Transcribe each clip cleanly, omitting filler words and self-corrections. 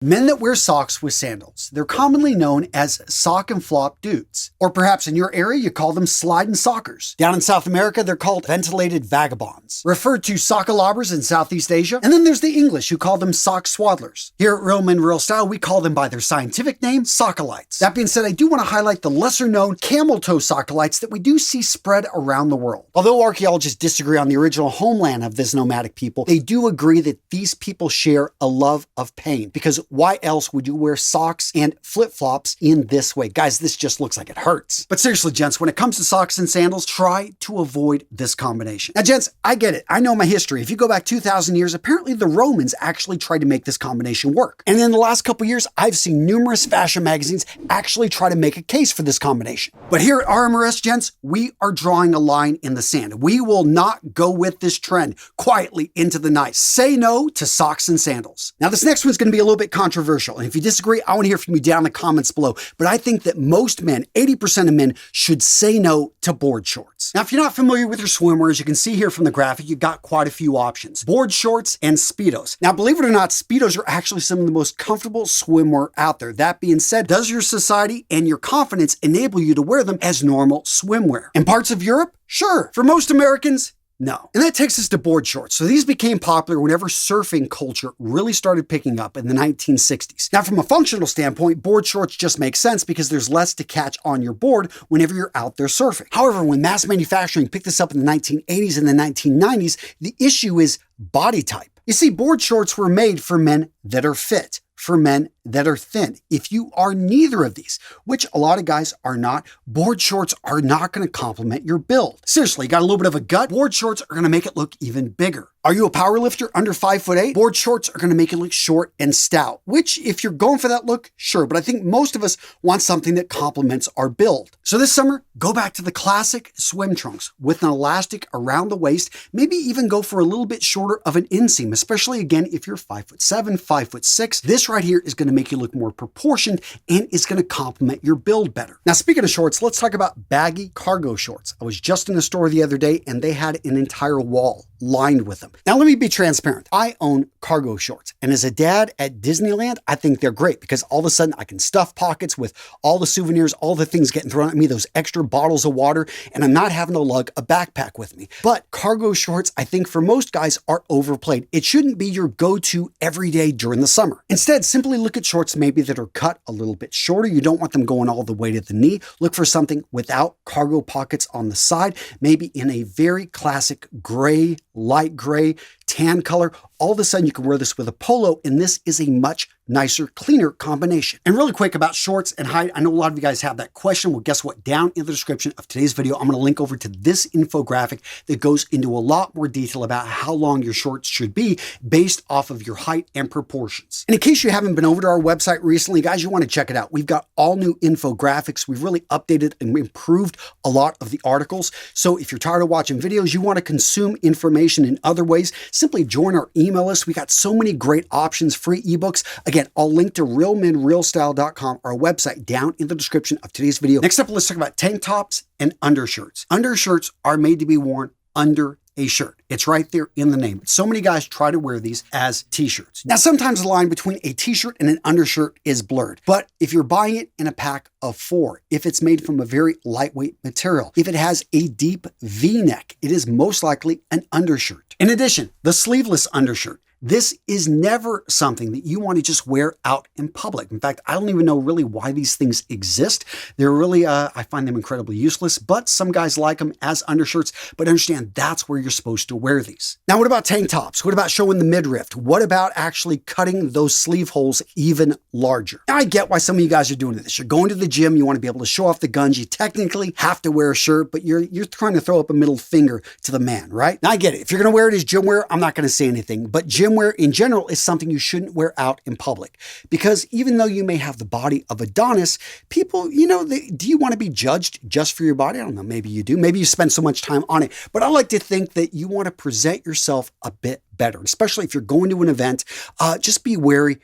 Men that wear socks with sandals. They're commonly known as sock and flop dudes. Or perhaps in your area, you call them sliding sockers. Down in South America, they're called ventilated vagabonds. Referred to sockalobbers in Southeast Asia. And then there's the English who call them sock swaddlers. Here at Real Men Real Style, we call them by their scientific name, sockalites. That being said, I do want to highlight the lesser known camel toe sockalites that we do see spread around the world. Although archaeologists disagree on the original homeland of this nomadic people, they do agree that these people share a love of pain, because why else would you wear socks and flip-flops in this way? Guys, this just looks like it hurts. But seriously, gents, when it comes to socks and sandals, try to avoid this combination. Now, gents, I get it. I know my history. If you go back 2,000 years, apparently the Romans actually tried to make this combination work. And in the last couple years, I've seen numerous fashion magazines actually try to make a case for this combination. But here at RMRS, gents, we are drawing a line in the sand. We will not go with this trend quietly into the night. Say no to socks and sandals. Now, this next one's going to be a little bit controversial. And if you disagree, I want to hear from you down in the comments below. But I think that most men, 80% of men, should say no to board shorts. Now, if you're not familiar with your swimwear, as you can see here from the graphic, you've got quite a few options. Board shorts and Speedos. Now, believe it or not, Speedos are actually some of the most comfortable swimwear out there. That being said, does your society and your confidence enable you to wear them as normal swimwear? In parts of Europe, sure. For most Americans, no. And that takes us to board shorts. So these became popular whenever surfing culture really started picking up in the 1960s. Now, from a functional standpoint, board shorts just make sense because there's less to catch on your board whenever you're out there surfing. However, when mass manufacturing picked this up in the 1980s and the 1990s, the issue is body type. You see, board shorts were made for men that are fit, for men that are thin. If you are neither of these, which a lot of guys are not, board shorts are not going to complement your build. Seriously, you got a little bit of a gut? Board shorts are going to make it look even bigger. Are you a power lifter under 5'8"? Board shorts are going to make it look short and stout, which if you're going for that look, sure, but I think most of us want something that complements our build. So this summer, go back to the classic swim trunks with an elastic around the waist, maybe even go for a little bit shorter of an inseam, especially again, if you're 5'7", 5'6". This right here is going to make you look more proportioned and it's going to complement your build better. Now, speaking of shorts, let's talk about baggy cargo shorts. I was just in a store the other day and they had an entire wall lined with them. Now, let me be transparent. I own cargo shorts. And as a dad at Disneyland, I think they're great because all of a sudden I can stuff pockets with all the souvenirs, all the things getting thrown at me, those extra bottles of water, and I'm not having to lug a backpack with me. But cargo shorts, I think for most guys are overplayed. It shouldn't be your go-to every day during the summer. Instead, simply look at shorts maybe that are cut a little bit shorter. You don't want them going all the way to the knee. Look for something without cargo pockets on the side, maybe in a very classic gray, light gray, tan color. All of a sudden you can wear this with a polo, and this is a much nicer, cleaner combination. And really quick about shorts and height, I know a lot of you guys have that question. Well, guess what? Down in the description of today's video, I'm going to link over to this infographic that goes into a lot more detail about how long your shorts should be based off of your height and proportions. And in case you haven't been over to our website recently, guys, you want to check it out. We've got all new infographics. We've really updated and improved a lot of the articles. So if you're tired of watching videos, you want to consume information in other ways, simply join our email list. We got so many great options, free ebooks. Again, I'll link to realmenrealstyle.com, our website, down in the description of today's video. Next up, let's talk about tank tops and undershirts. Undershirts are made to be worn under a shirt. It's right there in the name. So many guys try to wear these as t-shirts. Now, sometimes the line between a t-shirt and an undershirt is blurred, but if you're buying it in a pack of 4, if it's made from a very lightweight material, if it has a deep V-neck, it is most likely an undershirt. In addition, the sleeveless undershirt. This is never something that you want to just wear out in public. In fact, I don't even know really why these things exist. They're really, I find them incredibly useless, but some guys like them as undershirts, but understand that's where you're supposed to wear these. Now, what about tank tops? What about showing the midriff? What about actually cutting those sleeve holes even larger? Now, I get why some of you guys are doing this. You're going to the gym, you want to be able to show off the guns. You technically have to wear a shirt, but you're trying to throw up a middle finger to the man, right? Now, I get it. If you're going to wear it as gym wear, I'm not going to say anything, but gym wear in general is something you shouldn't wear out in public, because even though you may have the body of Adonis, people, do you want to be judged just for your body? I don't know. Maybe you do. Maybe you spend so much time on it, but I like to think that you want to present yourself a bit better, especially if you're going to an event. Just be wary,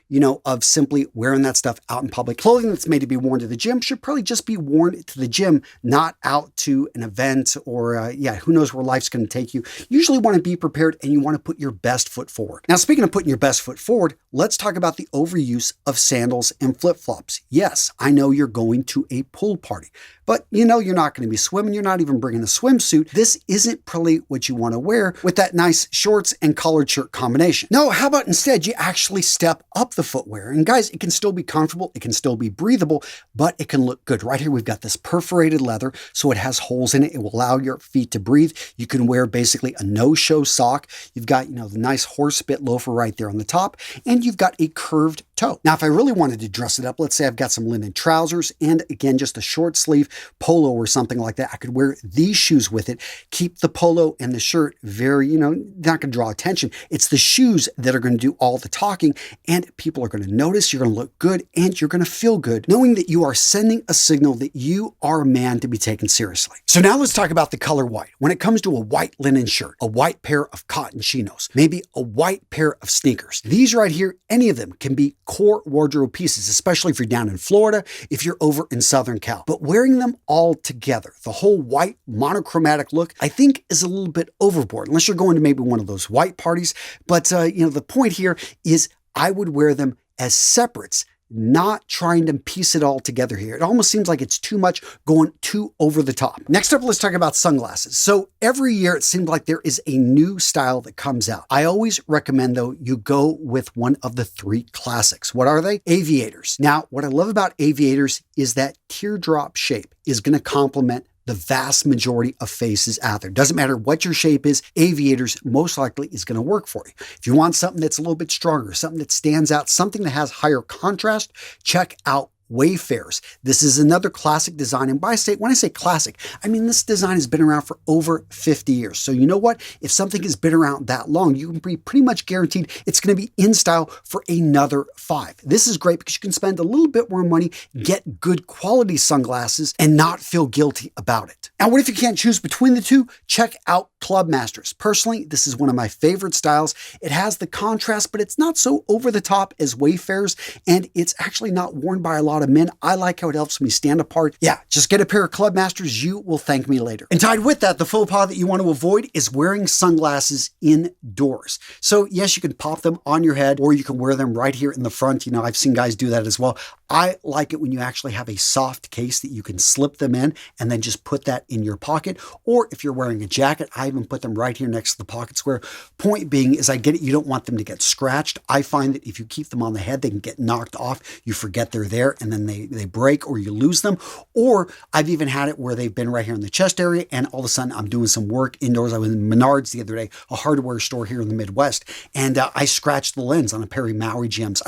of simply wearing that stuff out in public. Clothing that's made to be worn to the gym should probably just be worn to the gym, not out to an event or, who knows where life's going to take you. You usually want to be prepared and you want to put your best foot forward. Now, speaking of putting your best foot forward, let's talk about the overuse of sandals and flip-flops. Yes, I know you're going to a pool party, but you're not going to be swimming. You're not even bringing a swimsuit. This isn't probably what you want to wear with that nice shorts and collared shirt combination. No, how about instead you actually step up the footwear? And guys, it can still be comfortable. It can still be breathable, but it can look good. Right here, we've got this perforated leather, so it has holes in it. It will allow your feet to breathe. You can wear basically a no-show sock. You've got, the nice horse bit loafer right there on the top, and you've got a curved toe. Now, if I really wanted to dress it up, let's say I've got some linen trousers and again, just a short sleeve polo or something like that. I could wear these shoes with it, keep the polo and the shirt very, not going to draw attention. It's the shoes that are going to do all the talking, and people are going to notice. You're going to look good and you're going to feel good knowing that you are sending a signal that you are a man to be taken seriously. So now let's talk about the color white. When it comes to a white linen shirt, a white pair of cotton chinos, maybe a white pair of sneakers. These right here, any of them can be core wardrobe pieces, especially if you're down in Florida, if you're over in Southern Cal. But wearing them all together, the whole white monochromatic look, I think is a little bit overboard, unless you're going to maybe one of those white parties. But, the point here is I would wear them as separates, not trying to piece it all together here. It almost seems like it's too much, going too over the top. Next up, let's talk about sunglasses. So every year it seems like there is a new style that comes out. I always recommend though, you go with one of the three classics. What are they? Aviators. Now, what I love about aviators is that teardrop shape is going to complement the vast majority of faces out there. Doesn't matter what your shape is, aviators most likely is going to work for you. If you want something that's a little bit stronger, something that stands out, something that has higher contrast, check out Wayfarers. This is another classic design. And when I say classic, I mean this design has been around for over 50 years. So you know what? If something has been around that long, you can be pretty much guaranteed it's going to be in style for another 5. This is great because you can spend a little bit more money, get good quality sunglasses, and not feel guilty about it. Now, what if you can't choose between the two? Check out Clubmasters. Personally, this is one of my favorite styles. It has the contrast, but it's not so over the top as Wayfarers, and it's actually not worn by a lot of men. I like how it helps me stand apart. Yeah, just get a pair of Clubmasters. You will thank me later. And tied with that, the faux pas that you want to avoid is wearing sunglasses indoors. So yes, you can pop them on your head or you can wear them right here in the front. I've seen guys do that as well. I like it when you actually have a soft case that you can slip them in and then just put that in your pocket. Or if you're wearing a jacket, I even put them right here next to the pocket square. Point being is I get it. You don't want them to get scratched. I find that if you keep them on the head, they can get knocked off. You forget they're there and then they break or you lose them. Or I've even had it where they've been right here in the chest area and all of a sudden I'm doing some work indoors. I was in Menards the other day, a hardware store here in the Midwest, and I scratched the lens on a pair of Maui gems.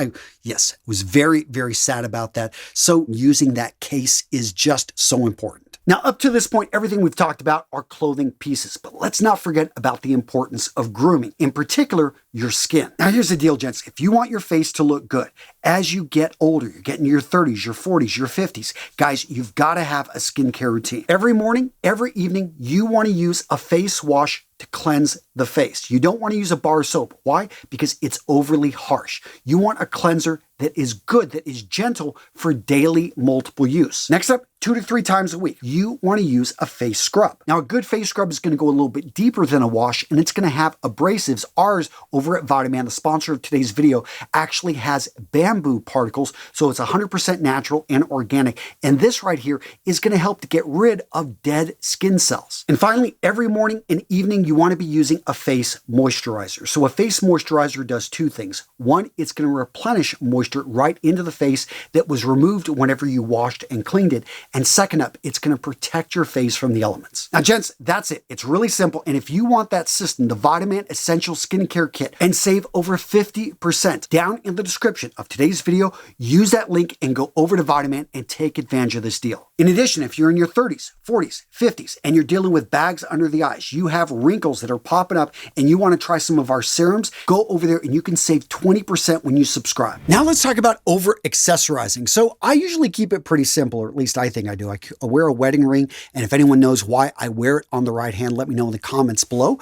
Yes, was very, very sad about that. So using that case is just so important. Now, up to this point, everything we've talked about are clothing pieces, but let's not forget about the importance of grooming, in particular, your skin. Now, here's the deal, gents. If you want your face to look good, as you get older, you're getting your 30s, your 40s, your 50s, guys, you've got to have a skincare routine. Every morning, every evening, you want to use a face wash to cleanse the face. You don't want to use a bar soap. Why? Because it's overly harsh. You want a cleanser that is good, that is gentle for daily multiple use. Next up, 2 to 3 times a week, you want to use a face scrub. Now, a good face scrub is going to go a little bit deeper than a wash, and it's going to have abrasives. Ours over at Vitaman, the sponsor of today's video, actually has bamboo particles, so it's 100% natural and organic. And this right here is going to help to get rid of dead skin cells. And finally, every morning and evening, you want to be using a face moisturizer. So a face moisturizer does 2 things. One, it's going to replenish moisture right into the face that was removed whenever you washed and cleaned it. And second up, it's going to protect your face from the elements. Now, gents, that's it. It's really simple. And if you want that system, the Vitaman Essential Skincare Kit, and save over 50%, down in the description of today's video, use that link and go over to Vitaman and take advantage of this deal. In addition, if you're in your 30s, 40s, 50s, and you're dealing with bags under the eyes, you have wrinkles that are popping up, and you want to try some of our serums, go over there and you can save 20% when you subscribe. Now let's talk about over accessorizing. So I usually keep it pretty simple, or at least I think I do. I wear a wedding ring, and if anyone knows why I wear it on the right hand, let me know in the comments below.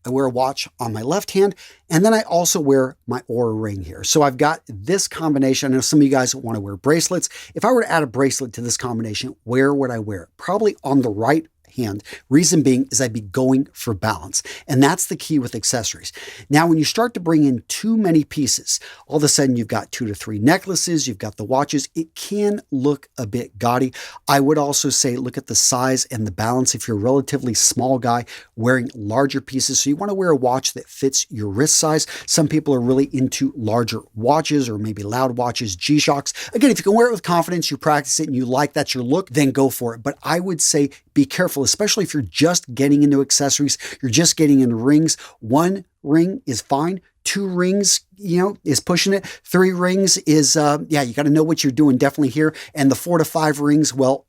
I wear a watch on my left hand, and then I also wear my Oura ring here. So I've got this combination. I know some of you guys want to wear bracelets. If I were to add a bracelet to this combination, where would I wear it? Probably on the right hand. Reason being is I'd be going for balance. And that's the key with accessories. Now, when you start to bring in too many pieces, all of a sudden you've got 2 to 3 necklaces, you've got the watches. It can look a bit gaudy. I would also say look at the size and the balance. If you're a relatively small guy wearing larger pieces, so you want to wear a watch that fits your wrist size. Some people are really into larger watches or maybe loud watches, G-Shocks. Again, if you can wear it with confidence, you practice it and you like that's your look, then go for it. But I would say be careful, especially if you're just getting into accessories, you're just getting into rings. 1 ring is fine. 2 rings, is pushing it. 3 rings is, you got to know what you're doing definitely here. And the 4 to 5 rings, well,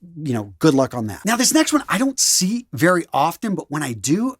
good luck on that. Now, this next one I don't see very often, but when I do,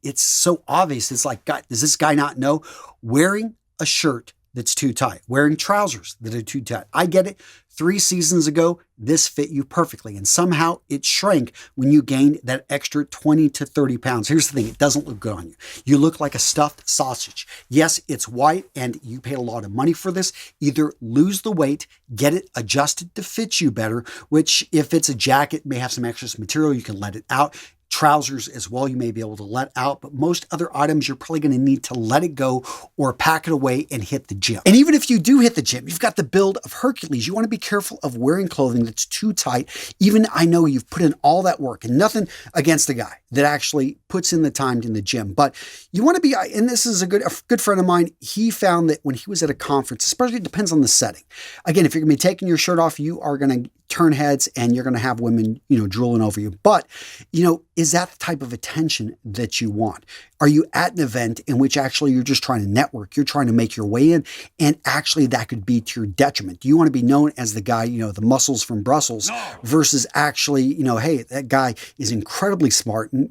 it's so obvious. It's like, God, does this guy not know? Wearing a shirt that's too tight, wearing trousers that are too tight. I get it. 3 seasons ago, this fit you perfectly, and somehow it shrank when you gained that extra 20 to 30 pounds. Here's the thing, it doesn't look good on you. You look like a stuffed sausage. Yes, it's white, and you paid a lot of money for this. Either lose the weight, get it adjusted to fit you better, which if it's a jacket, may have some excess material, you can let it out. Trousers as well, you may be able to let out, but most other items, you're probably going to need to let it go or pack it away and hit the gym. And even if you do hit the gym, you've got the build of Hercules. You want to be careful of wearing clothing that's too tight. Even I know you've put in all that work, and nothing against the guy that actually puts in the time in the gym, but you want to be, and this is a good friend of mine, he found that when he was at a conference, especially it depends on the setting. Again, if you're going to be taking your shirt off, you are going to turn heads and you're going to have women, drooling over you. But, is that the type of attention that you want? Are you at an event in which actually you're just trying to network, you're trying to make your way in, and actually that could be to your detriment? Do you want to be known as the guy, the muscles from Brussels, versus actually, hey, that guy is incredibly smart. And,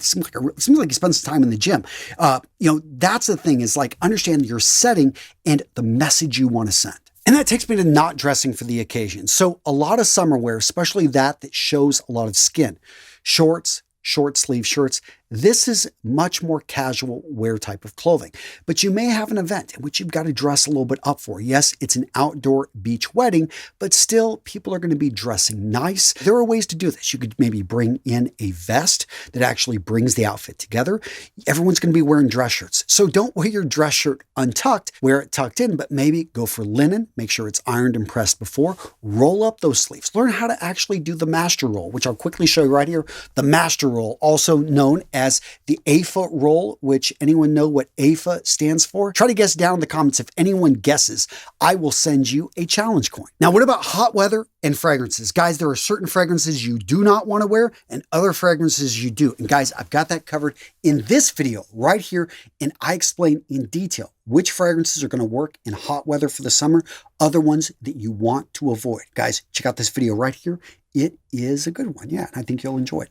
seems like he spends time in the gym. That's the thing is like understand your setting and the message you want to send. And that takes me to not dressing for the occasion. So a lot of summer wear, especially that shows a lot of skin, shorts, short sleeve shirts. This is much more casual wear type of clothing, but you may have an event in which you've got to dress a little bit up for. Yes, it's an outdoor beach wedding, but still people are going to be dressing nice. There are ways to do this. You could maybe bring in a vest that actually brings the outfit together. Everyone's going to be wearing dress shirts. So don't wear your dress shirt untucked, wear it tucked in, but maybe go for linen, make sure it's ironed and pressed before, roll up those sleeves, learn how to actually do the master roll, which I'll quickly show you right here. The master roll, also known as the AFA roll, which anyone know what AFA stands for? Try to guess down in the comments. If anyone guesses, I will send you a challenge coin. Now, what about hot weather and fragrances? Guys, there are certain fragrances you do not want to wear and other fragrances you do. And guys, I've got that covered in this video right here. And I explain in detail which fragrances are going to work in hot weather for the summer, other ones that you want to avoid. Guys, check out this video right here. It is a good one. Yeah, and I think you'll enjoy it.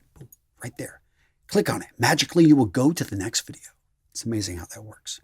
Right there. Click on it. Magically, you will go to the next video. It's amazing how that works.